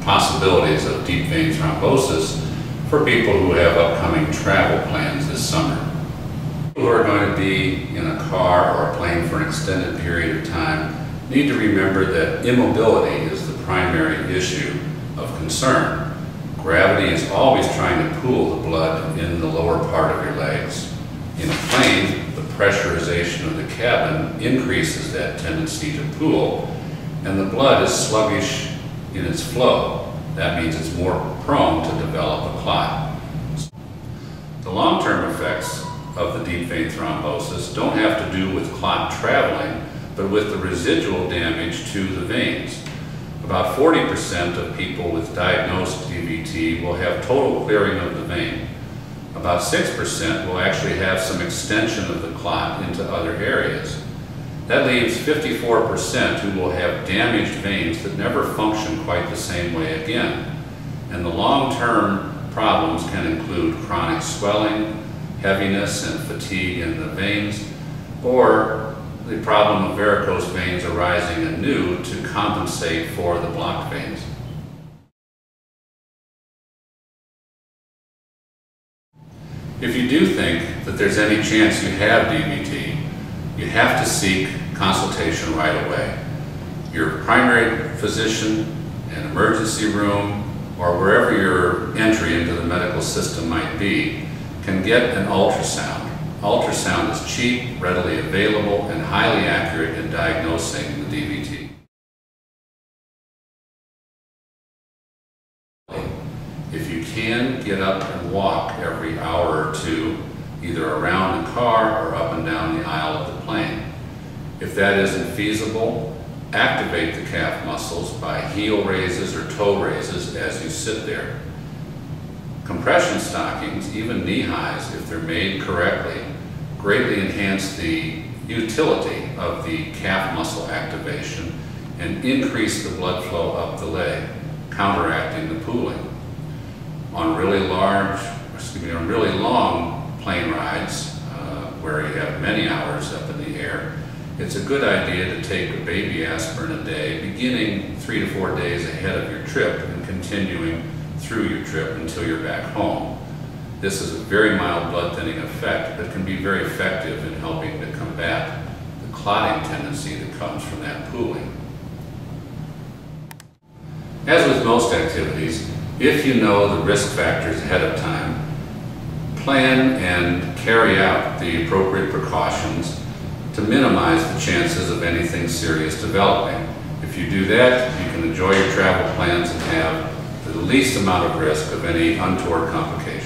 possibilities of deep vein thrombosis for people who have upcoming travel plans this summer. People who are going to be in a car or a plane for an extended period of time need to remember that immobility is the primary issue of concern. Gravity is always trying to pool the blood in the lower part of your legs. In a plane, the pressurization of the cabin increases that tendency to pool, and the blood is sluggish in its flow. That means it's more prone to develop a clot. The long-term effects of the deep vein thrombosis don't have to do with clot traveling, but with the residual damage to the veins. About 40% of people with diagnosed DVT will have total clearing of the vein. About 6% will actually have some extension of the clot into other areas. That leaves 54% who will have damaged veins that never function quite the same way again. And the long-term problems can include chronic swelling, heaviness and fatigue in the veins, or the problem of varicose veins arising anew to compensate for the blocked veins. If you do think that there's any chance you have DVT, you have to seek consultation right away. Your primary physician, an emergency room, or wherever your entry into the medical system might be, can get an ultrasound. Ultrasound is cheap, readily available, and highly accurate in diagnosing the DVT. If you can get up and walk every hour or two, either around the car or up and down the aisle of the plane. If that isn't feasible, activate the calf muscles by heel raises or toe raises as you sit there. Compression stockings, even knee highs, if they're made correctly, greatly enhance the utility of the calf muscle activation and increase the blood flow up the leg, counteracting the pooling. On really long plane rides, where you have many hours up in the air, it's a good idea to take a baby aspirin a day, beginning 3 to 4 days ahead of your trip and continuing through your trip until you're back home. This is a very mild blood thinning effect, but can be very effective in helping to combat the clotting tendency that comes from that pooling. As with most activities, if you know the risk factors ahead of time, plan and carry out the appropriate precautions to minimize the chances of anything serious developing. If you do that, you can enjoy your travel plans and have the least amount of risk of any untoward complications.